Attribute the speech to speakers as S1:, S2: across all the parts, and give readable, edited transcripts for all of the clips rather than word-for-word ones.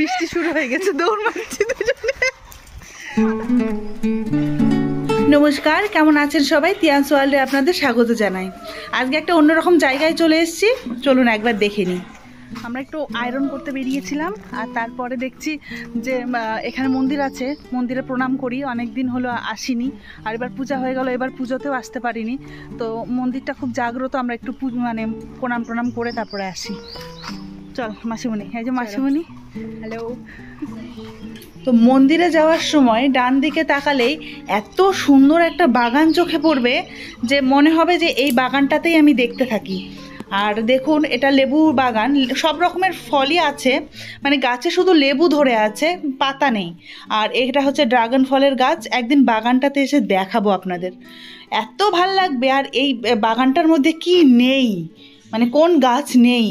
S1: বৃষ্টি শুরু হয়ে গেছে, দৌড় মারছি দুজনে। নমস্কার, কেমন আছেন সবাই? তিয়ান্স ওয়ার্ল্ডে আপনাদের স্বাগত জানাই। আজকে একটা অন্যরকম জায়গায় চলে এসেছি, চলুন একবার দেখে নিই। আমরা একটু আয়রন করতে বেরিয়েছিলাম, আর তারপরে দেখছি যে এখানে মন্দির আছে, মন্দিরে প্রণাম করি। অনেক দিন হলো আসিনি, আর এবার পূজা হয়ে গেল, এবার পুজোতেও আসতে পারিনি। তো মন্দিরটা খুব জাগ্রত, আমরা একটু প্রণাম করে তারপরে আসি। চল মাসিমণি, এই যে মাসিমণি। হ্যালো। তো মন্দিরে যাওয়ার সময় ডান দিকে তাকালেই এত সুন্দর একটা বাগান চোখে পড়বে যে মনে হবে যে এই বাগানটাতেই আমি দেখতে থাকি। আর দেখুন, এটা লেবু বাগান, সব রকমের ফলই আছে, মানে গাছে শুধু লেবু ধরে আছে, পাতা নেই। আর এটা হচ্ছে ড্রাগন ফলের গাছ। একদিন বাগানটাতে এসে দেখাবো আপনাদের, এত ভাল লাগবে। আর এই বাগানটার মধ্যে কি নেই, মানে কোন গাছ নেই,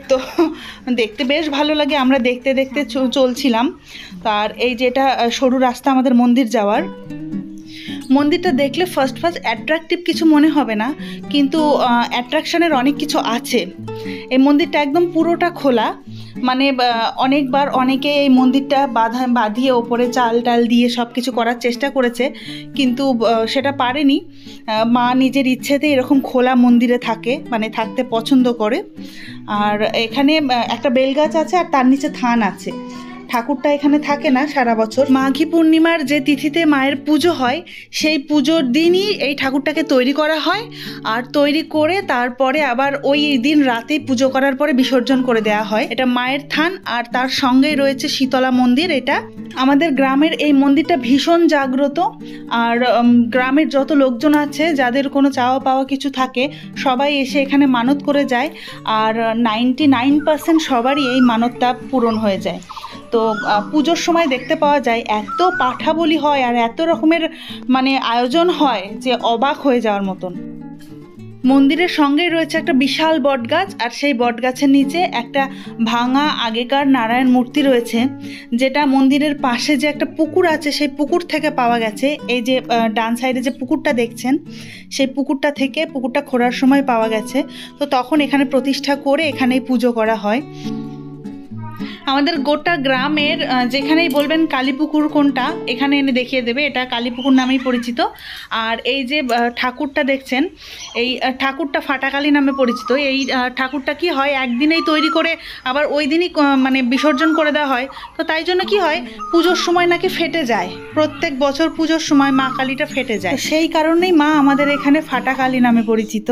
S1: তো দেখতে বেশ ভালো লাগে। আমরা দেখতে দেখতে চলছিলাম। আর এই যেটা সরু রাস্তা আমাদের মন্দির যাওয়ার, মন্দিরটা দেখলে ফার্স্ট অ্যাট্রাকটিভ কিছু মনে হবে না, কিন্তু অ্যাট্রাকশানের অনেক কিছু আছে। এই মন্দিরটা একদম পুরোটা খোলা, মানে অনেকবার অনেকে এই মন্দিরটা বাঁধিয়ে ওপরে চাল টাল দিয়ে সব কিছু করার চেষ্টা করেছে, কিন্তু সেটা পারেনি। মা নিজের ইচ্ছেতে এরকম খোলা মন্দিরে থাকে, মানে থাকতে পছন্দ করে। আর এখানে একটা বেলগাছ আছে, আর তার নিচে থান আছে। ঠাকুরটা এখানে থাকে না সারা বছর। মাঘী পূর্ণিমার যে তিথিতে মায়ের পুজো হয়, সেই পুজোর দিনই এই ঠাকুরটাকে তৈরি করা হয়। আর তৈরি করে তারপরে আবার ওই দিন রাতেই পুজো করার পরে বিসর্জন করে দেওয়া হয়। এটা মায়ের থান, আর তার সঙ্গেই রয়েছে শীতলা মন্দির। এটা আমাদের গ্রামের এই মন্দিরটা ভীষণ জাগ্রত। আর গ্রামের যত লোকজন আছে, যাদের কোনো চাওয়া পাওয়া কিছু থাকে, সবাই এসে এখানে মানত করে যায়। আর 99% সবারই এই মানতটা পূরণ হয়ে যায়। তো পুজোর সময় দেখতে পাওয়া যায় এত পাঠা বলি হয়, আর এত রকমের মানে আয়োজন হয় যে অবাক হয়ে যাওয়ার মতন। মন্দিরের সঙ্গেই রয়েছে একটা বিশাল বটগাছ, আর সেই বটগাছের নিচে একটা ভাঙা আগেকার নারায়ণ মূর্তি রয়েছে, যেটা মন্দিরের পাশে যে একটা পুকুর আছে, সেই পুকুর থেকে পাওয়া গেছে। এই যে ডান সাইডে যে পুকুরটা দেখছেন, সেই পুকুরটা থেকে, পুকুরটা খোঁড়ার সময় পাওয়া গেছে। তো তখন এখানে প্রতিষ্ঠা করে এখানেই পুজো করা হয়। আমাদের গোটা গ্রামের যেখানেই বলবেন কালীপুকুর কোনটা, এখানে এনে দেখিয়ে দেবে, এটা কালীপুকুর নামেই পরিচিত। আর এই যে ঠাকুরটা দেখছেন, এই ঠাকুরটা ফাটাকালী নামে পরিচিত। এই ঠাকুরটা কি হয়, একদিনেই তৈরি করে আবার ওই দিনই মানে বিসর্জন করে দেওয়া হয়। তো তাই জন্য কি হয়, পুজোর সময় নাকি ফেটে যায়, প্রত্যেক বছর পুজোর সময় মা কালীটা ফেটে যায়, সেই কারণেই মা আমাদের এখানে ফাটাকালী নামে পরিচিত।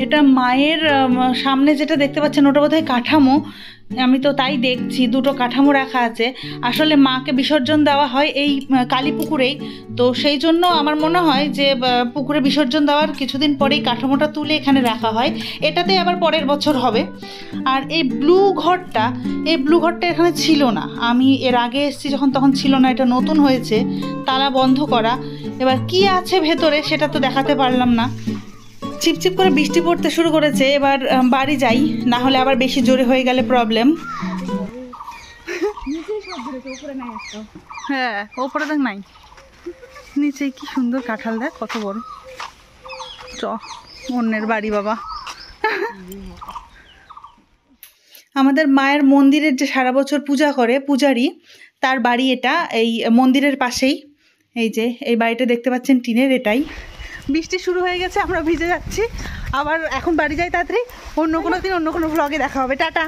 S1: এটা মায়ের সামনে যেটা দেখতে পাচ্ছেন, ওটা বোধহয় কাঠামো, আমি তো তাই দেখছি, দুটো কাঠামো রাখা আছে। আসলে মাকে বিসর্জন দেওয়া হয় এই কালী পুকুরেই, তো সেই জন্য আমার মনে হয় যে পুকুরে বিসর্জন দেওয়ার কিছুদিন পরেই কাঠামোটা তুলে এখানে রাখা হয়, এটাতে আবার পরের বছর হবে। আর এই ব্লু ঘরটা এখানে ছিল না, আমি এর আগে এসেছি যখন, তখন ছিল না, এটা নতুন হয়েছে, তালা বন্ধ করা। এবার কি আছে ভেতরে সেটা তো দেখাতে পারলাম না। চিপচিপ করে বৃষ্টি পড়তে শুরু করেছে, এবার বাড়ি যাই, না হলে আবার বেশি জোরে হয়ে গেলে প্রবলেম। হ্যাঁ, ওপরে দেখ নাই, নিচে কি সুন্দর কাঁঠাল, দেখ কত বড়। চ, অন্যের বাড়ি বাবা। আমাদের মায়ের মন্দিরের যে সারা বছর পূজা করে পূজারি, তার বাড়ি এটা, এই মন্দিরের পাশেই। এই যে এই বাড়িটা দেখতে পাচ্ছেন টিনের, এটাই। বৃষ্টি শুরু হয়ে গেছে, আমরা ভিজে যাচ্ছি। আবার এখন বাড়ি যাই তাড়াতাড়ি, অন্য কোনো দিন অন্য কোনো ভ্লগে দেখা হবে। টাটা।